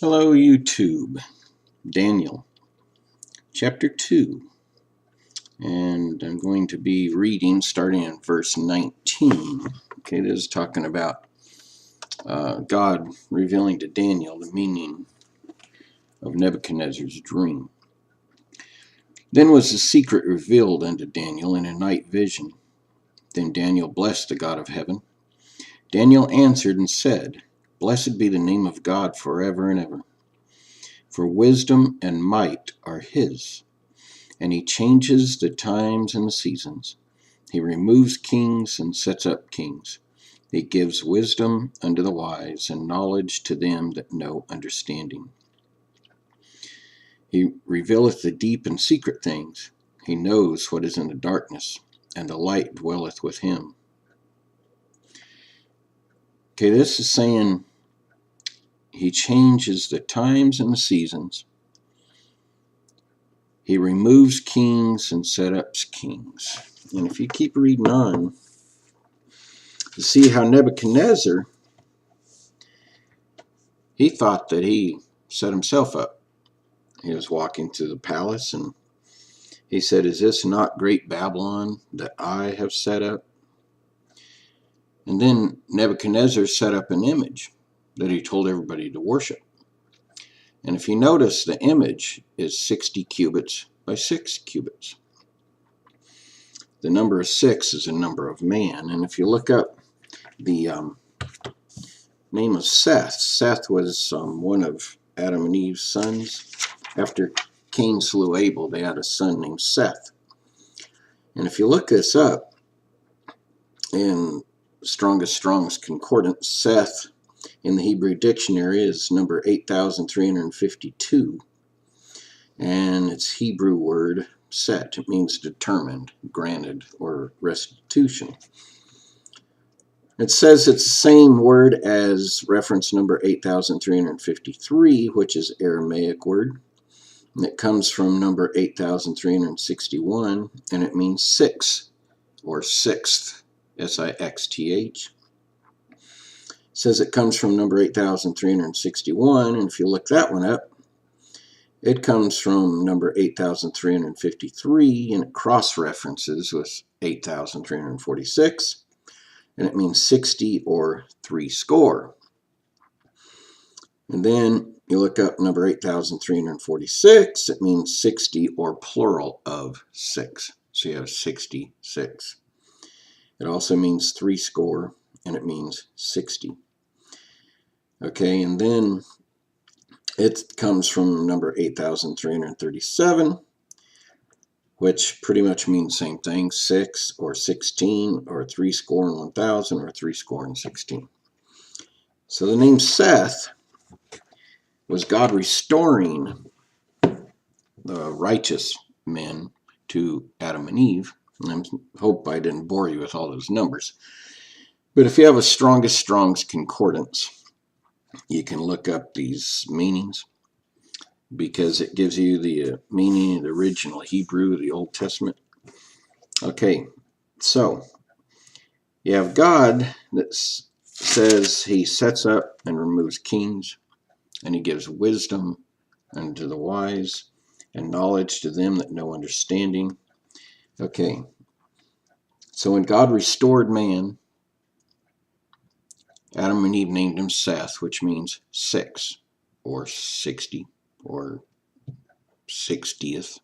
Hello YouTube, Daniel, chapter 2, and I'm going to be reading starting in verse 19. Okay, this is talking about God revealing to Daniel the meaning of Nebuchadnezzar's dream. Then was the secret revealed unto Daniel in a night vision. Then Daniel blessed the God of heaven. Daniel answered and said, Blessed be the name of God forever and ever. For wisdom and might are his. And he changes the times and the seasons. He removes kings and sets up kings. He gives wisdom unto the wise, and knowledge to them that know understanding. He revealeth the deep and secret things. He knows what is in the darkness, and the light dwelleth with him. Okay, this is saying he changes the times and the seasons. He removes kings and sets up kings. And if you keep reading on, you see how Nebuchadnezzar, he thought that he set himself up. He was walking through the palace and he said, Is this not great Babylon that I have set up? And then Nebuchadnezzar set up an image that he told everybody to worship. And if you notice, the image is 60 cubits by 6 cubits. The number of 6 is a number of man. And if you look up the name of Seth, Seth was one of Adam and Eve's sons. After Cain slew Abel, they had a son named Seth. And if you look this up in Strong's Concordance, Seth in the Hebrew dictionary is number 8,352. And it's Hebrew word set. It means determined, granted, or restitution. It says it's the same word as reference number 8,353, which is Aramaic word. And it comes from number 8,361, and it means 6, or sixth, S-I-X-T-H. It says it comes from number 8,361, and if you look that one up, it comes from number 8,353, and it cross-references with 8,346, and it means 60 or 60. And then you look up number 8,346, it means 60 or plural of 6. So you have 66. It also means 60, and it means 60. Okay, and then it comes from number 8,337, which pretty much means the same thing, 6 or 16 or 60 and 1,000 or 60 and 16. So the name Seth was God restoring the righteous men to Adam and Eve. And I hope I didn't bore you with all those numbers. But if you have a Strong's Concordance, you can look up these meanings because it gives you the meaning of the original Hebrew, the Old Testament. Okay, so you have God that says he sets up and removes kings, and he gives wisdom unto the wise, and knowledge to them that know understanding. Okay, so when God restored man, Adam and Eve named him Seth, which means 6 or 60 or 60th.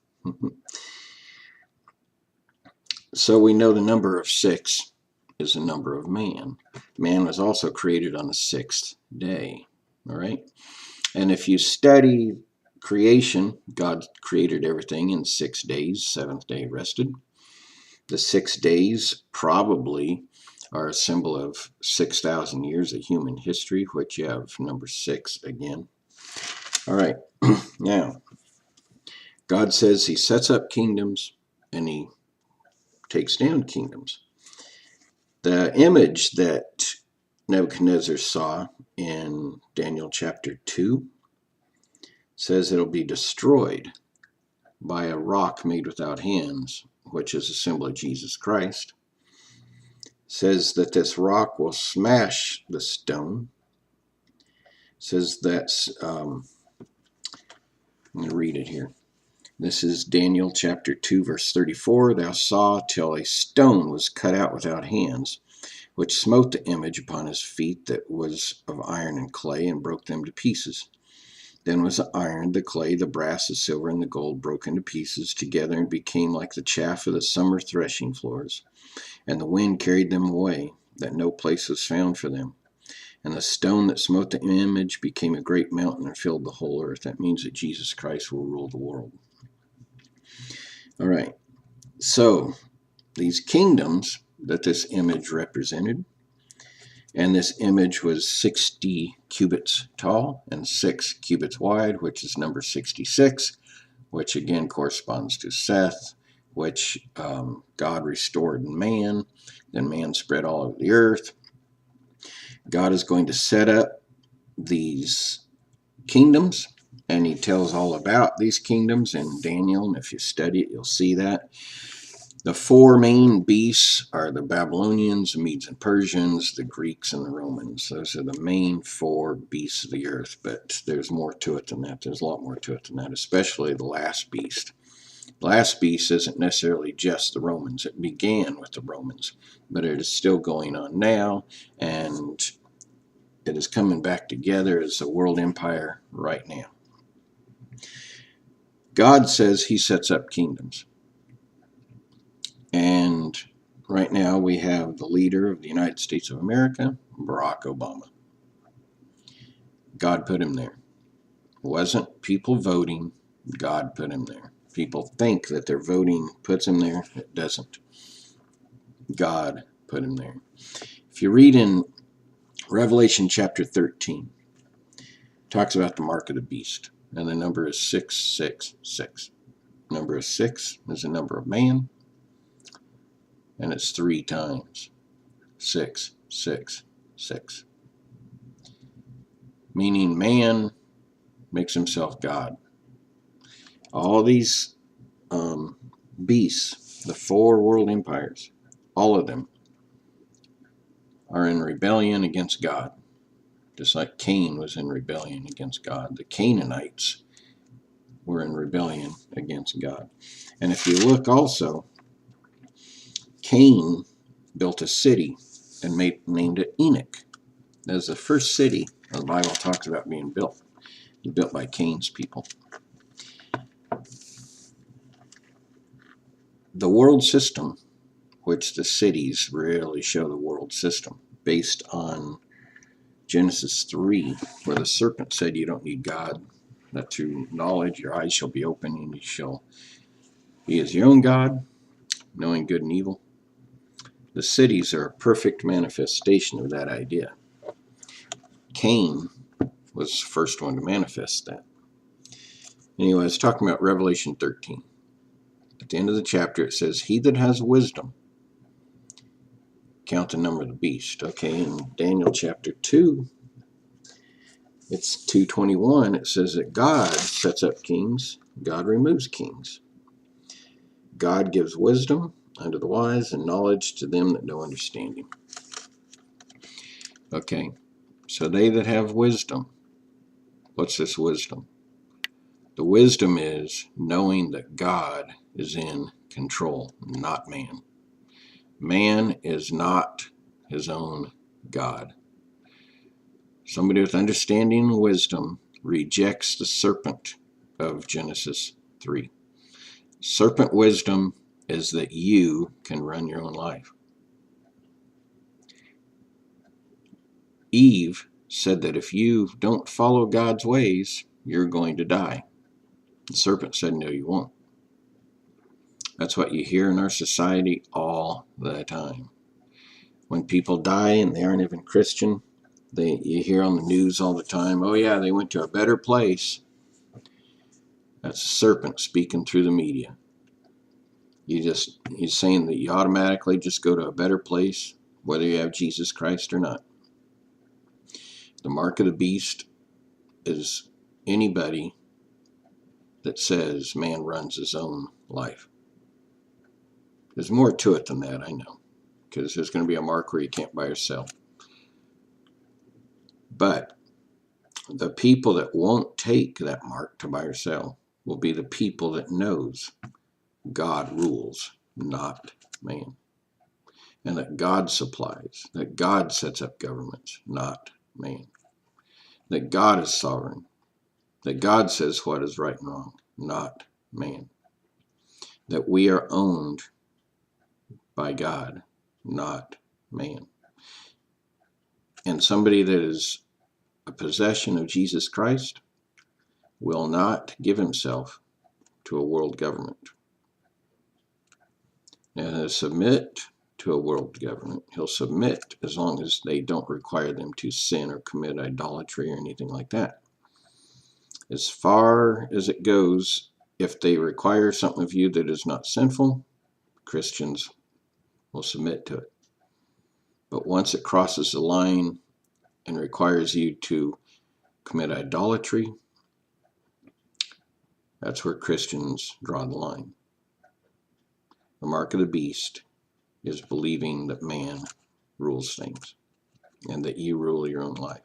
So we know the number of 6 is the number of man. Man was also created on the 6th day. All right, and if you study creation, God created everything in 6 days. 7th day rested. The 6 days probably are a symbol of 6,000 years of human history, which you have number 6 again. All right, now, God says he sets up kingdoms and he takes down kingdoms. The image that Nebuchadnezzar saw in Daniel chapter 2 says it'll be destroyed by a rock made without hands, which is a symbol of Jesus Christ. Says that this rock will smash the stone, says that's, I'm going to read it here. This is Daniel chapter 2, verse 34. Thou saw till a stone was cut out without hands, which smote the image upon his feet that was of iron and clay, and broke them to pieces. Then was the iron, the clay, the brass, the silver, and the gold broken to pieces together, and became like the chaff of the summer threshing floors. And the wind carried them away, that no place was found for them. And the stone that smote the image became a great mountain and filled the whole earth. That means that Jesus Christ will rule the world. All right. So these kingdoms that this image represented, and this image was 60 cubits tall and 6 cubits wide, which is number 66, which again corresponds to Seth, which God restored in man. Then man spread all over the earth. God is going to set up these kingdoms, and he tells all about these kingdoms in Daniel, and if you study it, you'll see that. The 4 main beasts are the Babylonians, the Medes and Persians, the Greeks, and the Romans. Those are the main 4 beasts of the earth, but there's more to it than that. There's a lot more to it than that, especially the last beast. The last beast isn't necessarily just the Romans. It began with the Romans, but it is still going on now, and it is coming back together as a world empire right now. God says he sets up kingdoms. And right now we have the leader of the United States of America, Barack Obama. God put him there. It wasn't people voting. God put him there. People think that their voting puts him there. It doesn't. God put him there. If you read in Revelation chapter 13, it talks about the mark of the beast. And the number is 666. Number 6 is the number of man. And it's 3 times 6, 6, 6. Meaning man makes himself God. All these beasts, the 4 world empires, all of them are in rebellion against God. Just like Cain was in rebellion against God. The Canaanites were in rebellion against God. And if you look also, Cain built a city and named it Enoch. That was the first city the Bible talks about being built. It was built by Cain's people. The world system, which the cities really show the world system, based on Genesis 3, where the serpent said you don't need God, that through knowledge your eyes shall be open and you shall be as your own God, knowing good and evil. The cities are a perfect manifestation of that idea. Cain was the first one to manifest that. Anyway, it's talking about Revelation 13. At the end of the chapter, it says, he that has wisdom, count the number of the beast. Okay, in Daniel chapter 2, it's 2:21. It says that God sets up kings, God removes kings. God gives wisdom unto the wise and knowledge to them that know understanding. Okay, so they that have wisdom, what's this wisdom? The wisdom is knowing that God is in control, not man. Man is not his own God. Somebody with understanding and wisdom rejects the serpent of Genesis 3. Serpent wisdom is that you can run your own life. Eve said that if you don't follow God's ways, you're going to die. The serpent said, no, you won't. That's what you hear in our society all the time. When people die and they aren't even Christian, you hear on the news all the time, oh yeah, they went to a better place. That's a serpent speaking through the media. He's saying that you automatically just go to a better place, whether you have Jesus Christ or not. The mark of the beast is anybody that says man runs his own life. There's more to it than that, I know, because there's going to be a mark where you can't buy or sell. But The people that won't take that mark to buy or sell will be the people that knows God rules, not man. And that God supplies, that God sets up governments, not man. That God is sovereign, that God says what is right and wrong, not man. That we are owned by God, not man. And somebody that is a possession of Jesus Christ will not give himself to a world government. And he'll submit to a world government. He'll submit as long as they don't require them to sin or commit idolatry or anything like that. As far as it goes, if they require something of you that is not sinful, Christians will submit to it. But once it crosses the line and requires you to commit idolatry, that's where Christians draw the line. The mark of the beast is believing that man rules things and that you rule your own life.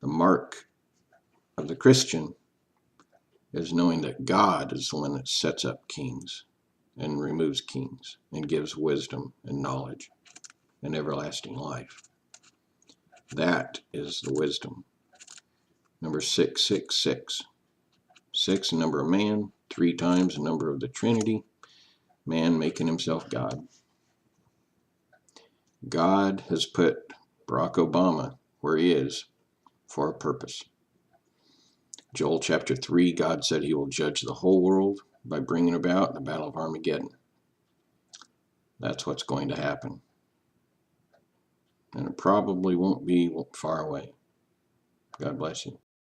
The mark of the Christian is knowing that God is the one that sets up kings and removes kings and gives wisdom and knowledge and everlasting life. That is the wisdom. Number 666. 6, the number of man, 3 times the number of the Trinity, man making himself God. God has put Barack Obama where he is for a purpose. Joel chapter 3, God said he will judge the whole world by bringing about the battle of Armageddon. That's what's going to happen. And it probably won't be far away. God bless you.